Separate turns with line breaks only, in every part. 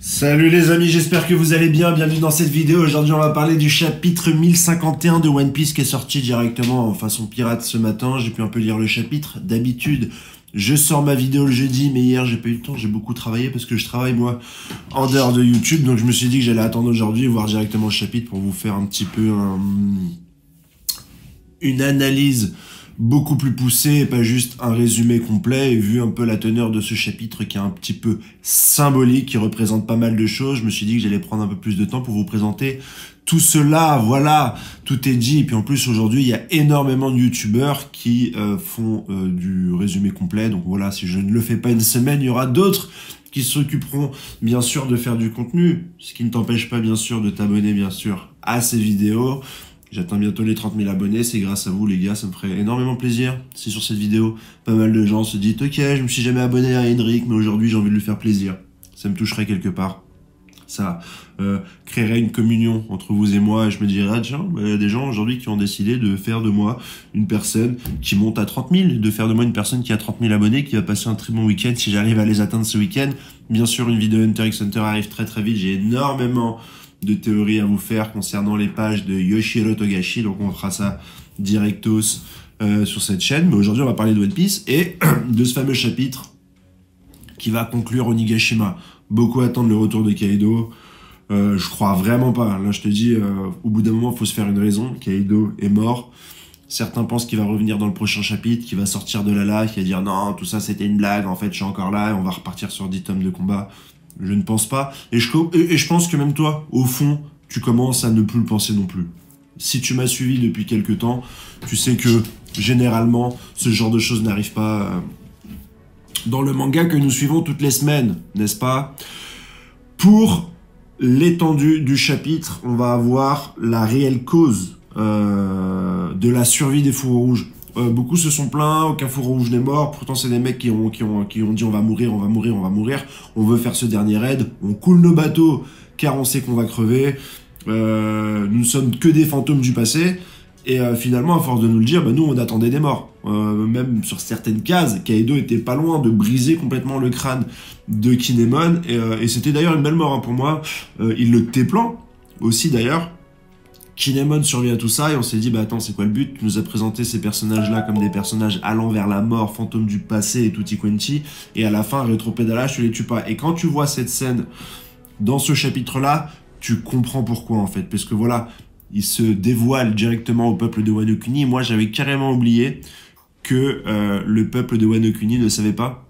Salut les amis, j'espère que vous allez bien, bienvenue dans cette vidéo. Aujourd'hui on va parler du chapitre 1051 de One Piece qui est sorti directement en façon pirate ce matin. J'ai pu un peu lire le chapitre. D'habitude, je sors ma vidéo le jeudi, mais hier j'ai pas eu le temps, j'ai beaucoup travaillé parce que je travaille moi en dehors de YouTube. Donc je me suis dit que j'allais attendre aujourd'hui et voir directement le chapitre pour vous faire un petit peu une analyse beaucoup plus poussé et pas juste un résumé complet. Et vu un peu la teneur de ce chapitre qui est un petit peu symbolique, qui représente pas mal de choses, je me suis dit que j'allais prendre un peu plus de temps pour vous présenter tout cela. Voilà, tout est dit. Et puis en plus aujourd'hui il y a énormément de youtubeurs qui font du résumé complet. Donc voilà, si je ne le fais pas une semaine, il y aura d'autres qui s'occuperont bien sûr de faire du contenu, ce qui ne t'empêche pas bien sûr de t'abonner bien sûr à ces vidéos. J'atteins bientôt les 30 000 abonnés, c'est grâce à vous les gars, ça me ferait énormément plaisir si sur cette vidéo, pas mal de gens se disent « Ok, je me suis jamais abonné à Henrik, mais aujourd'hui j'ai envie de lui faire plaisir. » Ça me toucherait quelque part. Ça créerait une communion entre vous et moi, et je me dirais « Ah tiens, il y a des gens aujourd'hui qui ont décidé de faire de moi une personne qui monte à 30 000, de faire de moi une personne qui a 30 000 abonnés, qui va passer un très bon week-end si j'arrive à les atteindre ce week-end. » Bien sûr, une vidéo Hunter x Hunter arrive très très vite, j'ai énormément de théories à vous faire concernant les pages de Yoshiro Togashi, donc on fera ça directos sur cette chaîne. Mais aujourd'hui on va parler de One Piece et de ce fameux chapitre qui va conclure Onigashima. Beaucoup attendent le retour de Kaido, je crois vraiment pas. Là je te dis, au bout d'un moment il faut se faire une raison. Kaido est mort. Certains pensent qu'il va revenir dans le prochain chapitre, qu'il va sortir de là, qu'il va dire non, tout ça c'était une blague, en fait je suis encore là et on va repartir sur 10 tomes de combat. Je ne pense pas. Et je pense que même toi, au fond, tu commences à ne plus le penser non plus. Si tu m'as suivi depuis quelques temps, tu sais que, généralement, ce genre de choses n'arrive pas dans le manga que nous suivons toutes les semaines, n'est-ce pas? Pour l'étendue du chapitre, on va avoir la réelle cause de la survie des fourreaux rouges. Beaucoup se sont plaints, aucun fourreau rouge n'est mort, pourtant c'est des mecs qui ont dit on va mourir, on va mourir, on va mourir, on veut faire ce dernier raid, on coule nos bateaux car on sait qu'on va crever, nous ne sommes que des fantômes du passé, et finalement à force de nous le dire, bah, nous on attendait des morts. Même sur certaines cases, Kaido était pas loin de briser complètement le crâne de Kinemon, et c'était d'ailleurs une belle mort hein, pour moi, il le téplant aussi d'ailleurs. Kinemon survit à tout ça et on s'est dit bah attends c'est quoi le but? Tu nous as présenté ces personnages là comme des personnages allant vers la mort, fantômes du passé et tutti quanti, et à la fin rétropédalage tu les tues pas. Et quand tu vois cette scène dans ce chapitre là, tu comprends pourquoi en fait, parce que voilà, il se dévoile directement au peuple de Wano Kuni. Moi j'avais carrément oublié que le peuple de Wano Kuni ne savait pas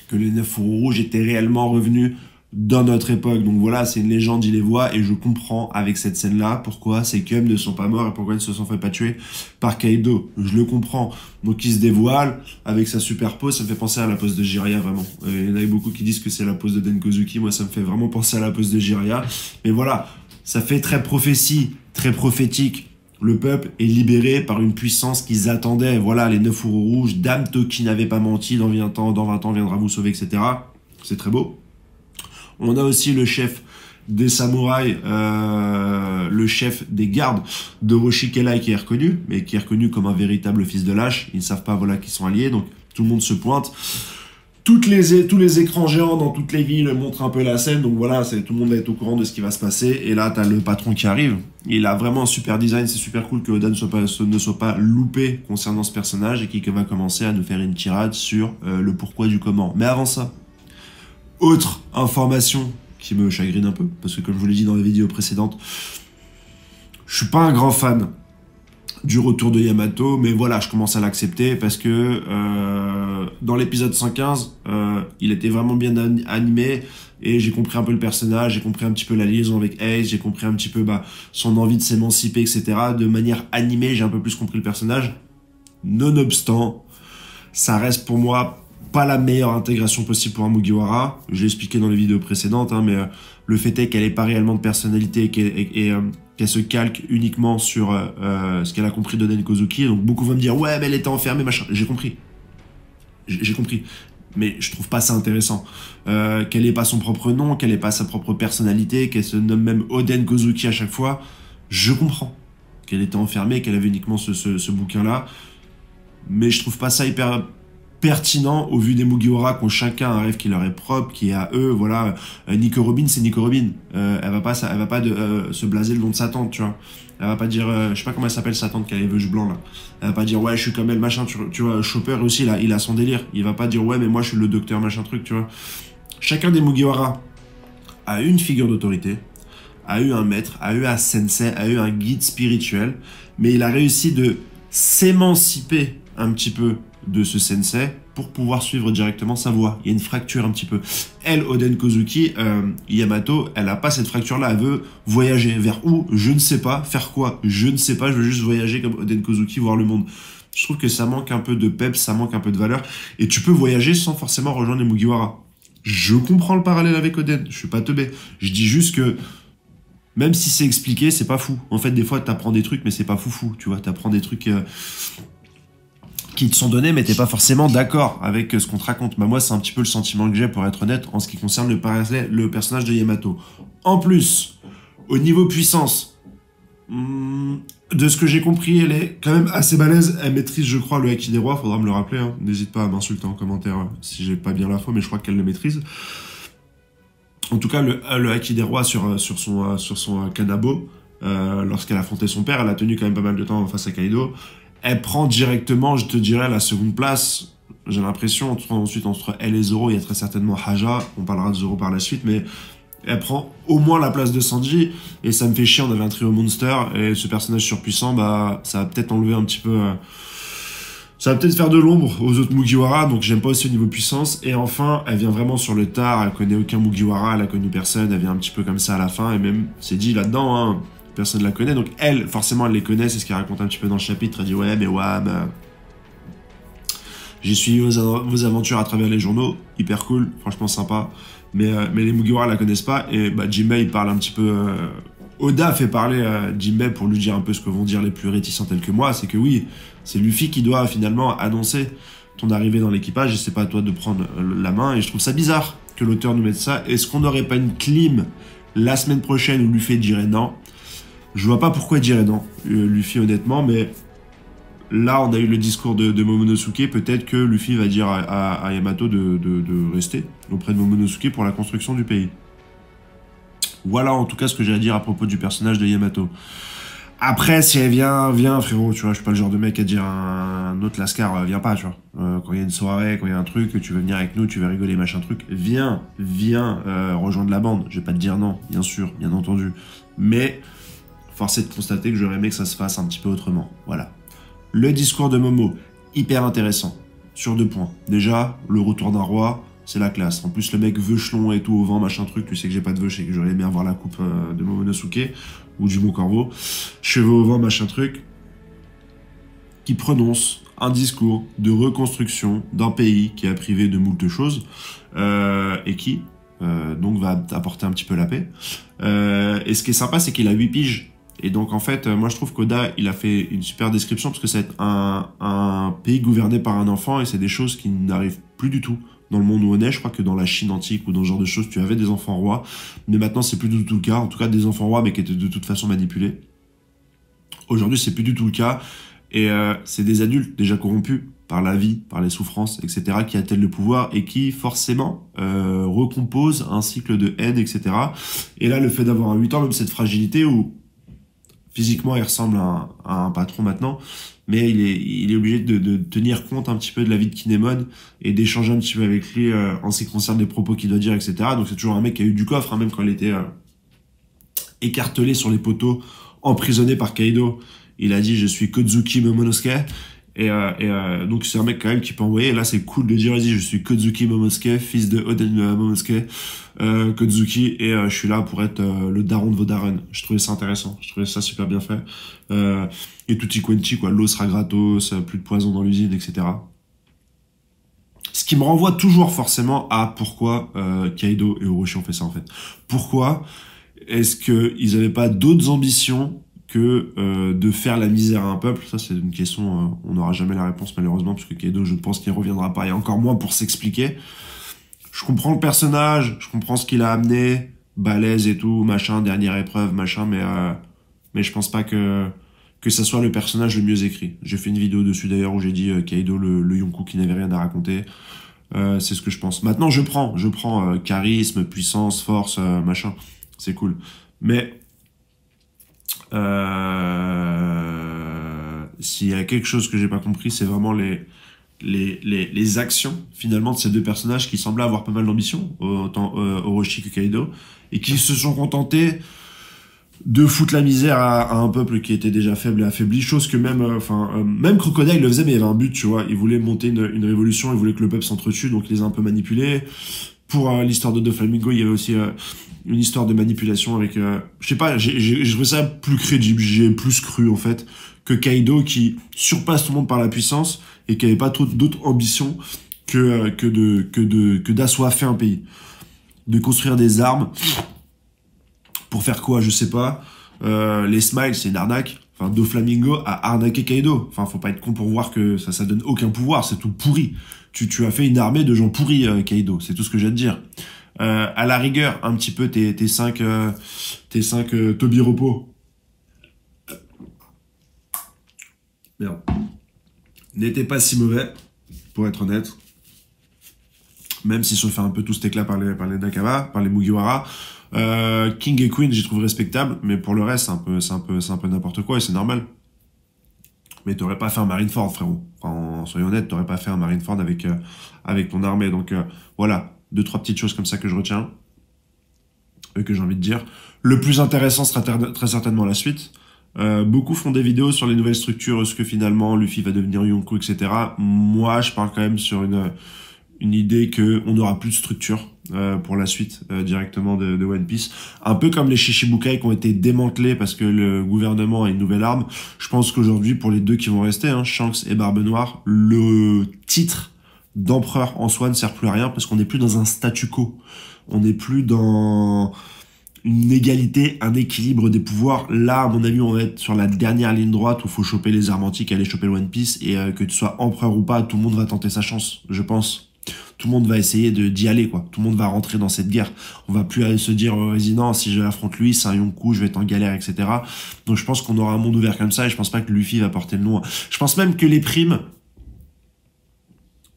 que les 9 fourreaux rouges étaient réellement revenus dans notre époque. Donc voilà, c'est une légende, il les voit, et je comprends avec cette scène-là pourquoi ces Cubs ne sont pas morts et pourquoi ils ne se sont fait pas tuer par Kaido. Je le comprends. Donc il se dévoile avec sa super pose, ça me fait penser à la pose de Jiraiya vraiment. Il y en a beaucoup qui disent que c'est la pose de Denkozuki, moi ça me fait vraiment penser à la pose de Jiraiya. Mais voilà, ça fait très prophétie, très prophétique. Le peuple est libéré par une puissance qu'ils attendaient. Voilà, les 9 fourreaux rouges, Dame Toki n'avait pas menti, dans 20 ans viendra vous sauver, etc. C'est très beau. On a aussi le chef des samouraïs, le chef des gardes de Roshikela qui est reconnu, mais qui est reconnu comme un véritable fils de lâche. Ils ne savent pas voilà qu'ils sont alliés, donc tout le monde se pointe. Tous les écrans géants dans toutes les villes montrent un peu la scène, donc voilà, tout le monde va être au courant de ce qui va se passer. Et là, tu as le patron qui arrive. Il a vraiment un super design, c'est super cool que Oda ne soit pas loupé concernant ce personnage et qui va commencer à nous faire une tirade sur le pourquoi du comment. Mais avant ça, autre information qui me chagrine un peu, parce que comme je vous l'ai dit dans la vidéo précédente, je suis pas un grand fan du retour de Yamato, mais voilà, je commence à l'accepter parce que dans l'épisode 115, il était vraiment bien animé et j'ai compris un peu le personnage, j'ai compris un petit peu la liaison avec Ace, j'ai compris un petit peu son envie de s'émanciper, etc. De manière animée, j'ai un peu plus compris le personnage. Nonobstant, ça reste pour moi pas la meilleure intégration possible pour un Mugiwara. Je l'ai expliqué dans les vidéos précédentes, hein, mais le fait est qu'elle n'ait pas réellement de personnalité et qu'elle se calque uniquement sur ce qu'elle a compris de Denkozuki. Donc beaucoup vont me dire « Ouais, mais elle était enfermée, machin. » J'ai compris. J'ai compris. Mais je trouve pas ça intéressant. Qu'elle n'ait pas son propre nom, qu'elle n'ait pas sa propre personnalité, qu'elle se nomme même Oden Kozuki à chaque fois. Je comprends qu'elle était enfermée, qu'elle avait uniquement ce bouquin-là. Mais je trouve pas ça hyper pertinent au vu des Mugiwara qui ont chacun un rêve qui leur est propre, qui est à eux. Voilà, Nico Robin, c'est Nico Robin. Elle va pas se blaser le nom de sa tante, tu vois. Elle va pas dire, je sais pas comment elle s'appelle sa tante qui a les veuches blancs là. Elle va pas dire ouais je suis comme elle machin, tu vois. Chopper aussi là, il a son délire. Il va pas dire ouais mais moi je suis le docteur machin truc, tu vois. Chacun des Mugiwara a une figure d'autorité, a eu un maître, a eu un sensei, a eu un guide spirituel, mais il a réussi de s'émanciper un petit peu de ce sensei pour pouvoir suivre directement sa voie. Il y a une fracture un petit peu. Elle, Oden Kozuki, Yamato, elle a pas cette fracture-là. Elle veut voyager. Vers où? Je ne sais pas. Faire quoi? Je ne sais pas. Je veux juste voyager comme Oden Kozuki, voir le monde. Je trouve que ça manque un peu de peps, ça manque un peu de valeur. Et tu peux voyager sans forcément rejoindre les Mugiwara. Je comprends le parallèle avec Oden. Je suis pas teubé. Je dis juste que même si c'est expliqué, c'est pas fou. En fait, des fois, t'apprends des trucs, mais c'est pas foufou. Tu vois, t'apprends des trucs qui te sont donnés, mais t'es pas forcément d'accord avec ce qu'on te raconte. Bah moi, c'est un petit peu le sentiment que j'ai, pour être honnête, en ce qui concerne le personnage de Yamato. En plus, au niveau puissance, de ce que j'ai compris, elle est quand même assez balèze. Elle maîtrise, je crois, le Haki des Rois. Faudra me le rappeler. Hein. N'hésite pas à m'insulter en commentaire si j'ai pas bien l'info, mais je crois qu'elle le maîtrise. En tout cas, le Haki des Rois sur son Kanabo, lorsqu'elle affrontait son père, elle a tenu quand même pas mal de temps face à Kaido. Elle prend directement, je te dirais, la seconde place. J'ai l'impression, ensuite, entre elle et Zoro, il y a très certainement Haja. On parlera de Zoro par la suite, mais elle prend au moins la place de Sanji. Et ça me fait chier, on avait un trio Monster. Et ce personnage surpuissant, bah, ça va peut-être enlever un petit peu... ça va peut-être faire de l'ombre aux autres Mugiwara, donc j'aime pas aussi au niveau puissance. Et enfin, elle vient vraiment sur le tard, elle connaît aucun Mugiwara, elle a connu personne, elle vient un petit peu comme ça à la fin, et même, c'est dit là-dedans, hein, personne la connaît, donc elle, forcément, elle les connaît, c'est ce qu'elle raconte un petit peu dans le chapitre, elle dit ouais, mais j'ai suivi vos aventures à travers les journaux, hyper cool, franchement sympa, mais les Mugiwara la connaissent pas, et bah, Jinbei, il parle un petit peu... Oda fait parler Jinbei pour lui dire un peu ce que vont dire les plus réticents tels que moi, c'est que oui, c'est Luffy qui doit finalement annoncer ton arrivée dans l'équipage, et c'est pas à toi de prendre la main, et je trouve ça bizarre que l'auteur nous mette ça. Est-ce qu'on n'aurait pas une clim la semaine prochaine où Luffy dirait non? Je vois pas pourquoi il dirait non, Luffy honnêtement, mais là on a eu le discours de Momonosuke, peut-être que Luffy va dire à Yamato de rester auprès de Momonosuke pour la construction du pays. Voilà en tout cas ce que j'ai à dire à propos du personnage de Yamato. Après, si elle vient, viens frérot, tu vois, je suis pas le genre de mec à dire à un autre lascar, viens pas, tu vois. Quand il y a une soirée, quand il y a un truc, tu veux venir avec nous, tu veux rigoler, machin truc, viens, rejoindre la bande. Je vais pas te dire non, bien sûr, bien entendu. Mais, force est de constater que j'aurais aimé que ça se fasse un petit peu autrement. Voilà. Le discours de Momo, hyper intéressant, sur 2 points. Déjà, le retour d'un roi, c'est la classe. En plus, le mec veuchelon et tout au vent, machin truc, tu sais que j'ai pas de veuche et que j'aurais aimé avoir la coupe de Momonosuke, ou du Mont Corbeau. Cheveux au vent, machin truc, qui prononce un discours de reconstruction d'un pays qui a privé de moult choses, et qui, donc, va apporter un petit peu la paix. Et ce qui est sympa, c'est qu'il a 8 piges. Et donc, en fait, moi, je trouve qu'Oda, il a fait une super description, parce que c'est un pays gouverné par un enfant, et c'est des choses qui n'arrivent plus du tout dans le monde où on est. Je crois que dans la Chine antique ou dans ce genre de choses, tu avais des enfants rois, mais maintenant c'est plus du tout le cas. En tout cas, des enfants rois, mais qui étaient de toute façon manipulés. Aujourd'hui, c'est plus du tout le cas, et c'est des adultes déjà corrompus par la vie, par les souffrances, etc., qui atteignent le pouvoir et qui forcément recomposent un cycle de haine, etc. Et là, le fait d'avoir un 8 ans, même cette fragilité où physiquement il ressemble à un patron maintenant, mais il est obligé de tenir compte un petit peu de la vie de Kinemon et d'échanger un petit peu avec lui en ce qui concerne les propos qu'il doit dire, etc. Donc c'est toujours un mec qui a eu du coffre, hein, même quand il était écartelé sur les poteaux, emprisonné par Kaido. Il a dit « Je suis Kozuki Momonosuke ». Donc c'est un mec quand même qui peut envoyer. Et là c'est cool de dire vas-y, je suis Kozuki Momonosuke, fils de Oden Momonosuke, Kozuki, et je suis là pour être le daron de vos darons. Je trouvais ça intéressant, je trouvais ça super bien fait. Et tutti quanti, quoi, l'eau sera gratos, plus de poison dans l'usine, etc. Ce qui me renvoie toujours forcément à pourquoi Kaido et Orochi ont fait ça en fait. Pourquoi est-ce qu'ils n'avaient pas d'autres ambitions que de faire la misère à un peuple? Ça, c'est une question, on n'aura jamais la réponse malheureusement, parce que Kaido, je pense qu'il ne reviendra pas, et encore moins pour s'expliquer. Je comprends le personnage, je comprends ce qu'il a amené, balèze et tout, machin, dernière épreuve, machin, mais je pense pas que que ça soit le personnage le mieux écrit. J'ai fait une vidéo dessus d'ailleurs où j'ai dit Kaido le Yonkou qui n'avait rien à raconter. C'est ce que je pense. Maintenant je prends charisme, puissance, force, machin, c'est cool. Mais s'il y a quelque chose que j'ai pas compris, c'est vraiment les actions finalement de ces deux personnages qui semblaient avoir pas mal d'ambition, autant Orochi que Kaido, et qui se sont contentés de foutre la misère à un peuple qui était déjà faible et affaibli, chose que même même Crocodile le faisait, mais il y avait un but, tu vois, il voulait monter une révolution, il voulait que le peuple s'entretue, donc il les a un peu manipulés. Pour l'histoire de Doflamingo, il y avait aussi une histoire de manipulation avec, je sais pas, j'ai trouvé ça plus crédible, j'ai plus cru en fait que Kaido qui surpasse tout le monde par la puissance et qui avait pas d'autres ambitions que d'assoiffer un pays, de construire des armes. Pour faire quoi, je sais pas. Les Smiles, c'est une arnaque. Enfin, Doflamingo a arnaqué Kaido. Enfin, faut pas être con pour voir que ça donne aucun pouvoir, c'est tout pourri. Tu as fait une armée de gens pourris, Kaido, c'est tout ce que j'ai à te dire. À la rigueur, un petit peu tes 5 Tobiropo. Merde. N'étaient pas si mauvais, pour être honnête. Même s'ils se fait un peu tous éclat par les Nakama, par les Mugiwara. King et Queen, j'y trouve respectable, mais pour le reste, c'est un peu n'importe quoi et c'est normal. Mais t'aurais pas fait un Marineford, frérot. Enfin, soyons honnêtes, t'aurais pas fait un Marineford avec ton armée. Donc voilà, 2-3 petites choses comme ça que je retiens et que j'ai envie de dire. Le plus intéressant sera très certainement la suite. Beaucoup font des vidéos sur les nouvelles structures, est-ce que finalement Luffy va devenir Yonkou, etc. Moi, je parle quand même sur une idée que on n'aura plus de structure pour la suite directement de One Piece. Un peu comme les Shichibukai qui ont été démantelés parce que le gouvernement a une nouvelle arme. Je pense qu'aujourd'hui, pour les deux qui vont rester, Shanks et Barbe Noire, le titre d'empereur en soi ne sert plus à rien parce qu'on n'est plus dans un statu quo. On n'est plus dans une égalité, un équilibre des pouvoirs. Là, à mon avis, on va être sur la dernière ligne droite où il faut choper les armes antiques, aller choper le One Piece, et que tu sois empereur ou pas, tout le monde va tenter sa chance, je pense. Tout le monde va essayer d'y aller, quoi. Tout le monde va rentrer dans cette guerre. On va plus aller se dire, vas-y, non, si je l'affronte lui, c'est un Yonkou, je vais être en galère, etc. Donc je pense qu'on aura un monde ouvert comme ça, et je pense pas que Luffy va porter le nom. Je pense même que les primes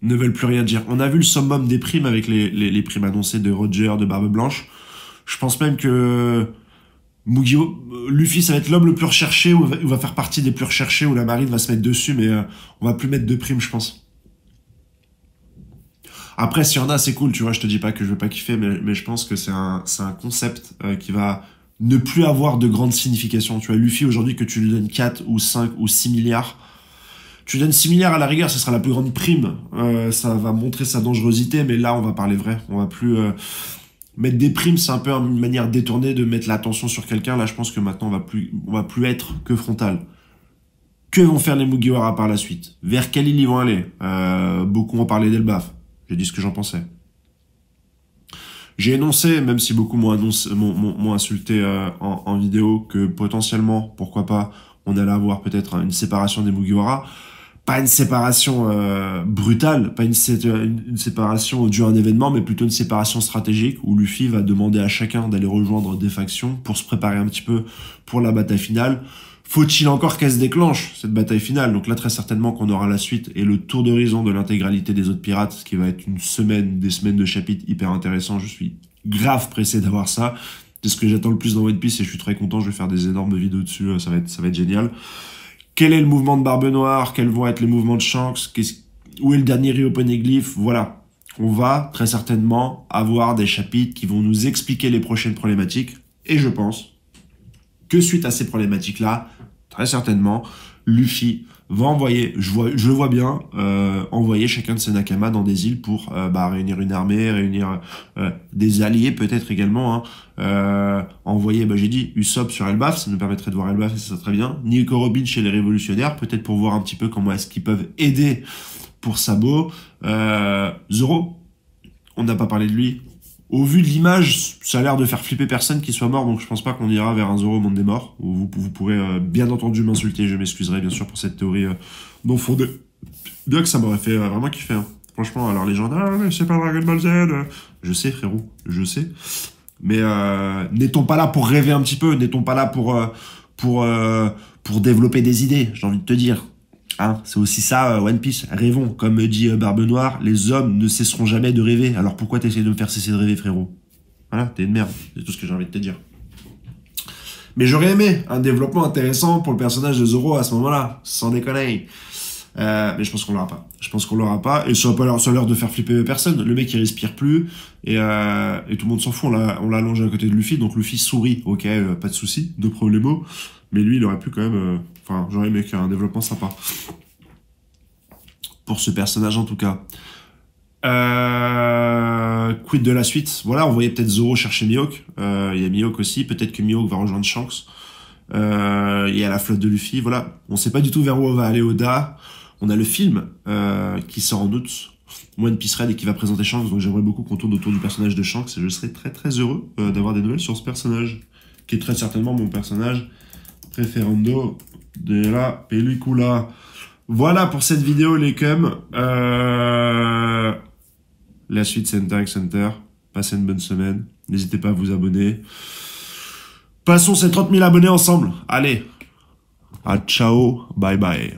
ne veulent plus rien dire. On a vu le summum des primes avec les primes annoncées de Roger, de Barbe Blanche. Je pense même que Luffy, ça va être l'homme le plus recherché, ou va faire partie des plus recherchés, où la marine va se mettre dessus, mais on va plus mettre de primes, je pense. Après, s'il y en a, c'est cool, tu vois, je te dis pas que je veux pas kiffer, mais je pense que c'est un concept qui va ne plus avoir de grande signification. Tu vois, Luffy, aujourd'hui, que tu lui donnes 4 ou 5 ou 6 milliards, tu lui donnes 6 milliards à la rigueur, ce sera la plus grande prime. Ça va montrer sa dangerosité, mais là, on va parler vrai. On va plus... mettre des primes, c'est un peu une manière détournée de mettre l'attention sur quelqu'un. Là, je pense que maintenant, on va plus être que frontal. Que vont faire les Mugiwara par la suite? Vers quelle île ils vont aller? Beaucoup ont parlé d'Elbaf. J'ai dit ce que j'en pensais. J'ai énoncé, même si beaucoup m'ont insulté en vidéo, que potentiellement, pourquoi pas, on allait avoir peut-être une séparation des Mugiwara. Pas une séparation brutale, pas une séparation due à un événement, mais plutôt une séparation stratégique où Luffy va demander à chacun d'aller rejoindre des factions pour se préparer un petit peu pour la bataille finale. Faut-il encore qu'elle se déclenche, cette bataille finale? Donc là, très certainement qu'on aura la suite et le tour d'horizon de l'intégralité des autres pirates, ce qui va être des semaines de chapitres hyper intéressants. Je suis grave pressé d'avoir ça. C'est ce que j'attends le plus dans One Piece et je suis très content. Je vais faire des énormes vidéos dessus. Ça va être génial. Quel est le mouvement de Barbe Noire? Quels vont être les mouvements de Shanks? Où est le dernier Rio Poneglyph? Voilà. On va très certainement avoir des chapitres qui vont nous expliquer les prochaines problématiques. Et je pense que suite à ces problématiques-là, très certainement, Luffy va envoyer, je le vois bien, envoyer chacun de ses Nakama dans des îles pour réunir une armée, réunir des alliés peut-être également. Envoyer, j'ai dit, Usopp sur Elbaf, ça nous permettrait de voir Elbaf et ça serait très bien. Nico Robin chez les révolutionnaires, peut-être pour voir un petit peu comment est-ce qu'ils peuvent aider pour Sabo. Zoro, on n'a pas parlé de lui. Au vu de l'image, ça a l'air de faire flipper personne qui soit mort, donc je pense pas qu'on ira vers un Zoro au monde des morts. Vous pourrez bien entendu m'insulter, je m'excuserai bien sûr pour cette théorie non fondée. Bien que ça m'aurait fait vraiment kiffer. Franchement, alors les gens, ah mais c'est pas Dragon Ball Z. Je sais frérot, je sais. Mais n'étons pas là pour rêver un petit peu, n'étons pas là pour pour développer des idées, j'ai envie de te dire. Hein, c'est aussi ça, One Piece. Rêvons. Comme me dit Barbe Noire, les hommes ne cesseront jamais de rêver. Alors pourquoi t'essayes de me faire cesser de rêver, frérot? Voilà, t'es une merde. C'est tout ce que j'ai envie de te dire. Mais j'aurais aimé un développement intéressant pour le personnage de Zoro à ce moment-là, sans déconner. Mais je pense qu'on l'aura pas. Je pense qu'on l'aura pas. Et ça n'a pas l'air de faire flipper personne. Le mec, il respire plus. Et tout le monde s'en fout. On l'a allongé à côté de Luffy. Donc Luffy sourit. Ok, pas de souci. De problemo. Mais lui, il aurait pu quand même... Enfin, j'aurais aimé qu'il y ait un développement sympa. Pour ce personnage, en tout cas. Quid de la suite? Voilà, on voyait peut-être Zoro chercher Mihawk. Il y a Mihawk aussi. Peut-être que Mihawk va rejoindre Shanks. Il y a la flotte de Luffy. Voilà. On sait pas du tout vers où on va aller Oda. On a le film qui sort en août. One Piece Red et qui va présenter Shanks. Donc j'aimerais beaucoup qu'on tourne autour du personnage de Shanks. Et je serais très très heureux d'avoir des nouvelles sur ce personnage. Qui est très certainement mon personnage préférando de la pellicula. Voilà pour cette vidéo, les cums. La suite, c'est Hunter x Hunter. Passez une bonne semaine. N'hésitez pas à vous abonner. Passons ces 30 000 abonnés ensemble. Allez. À ciao. Bye bye.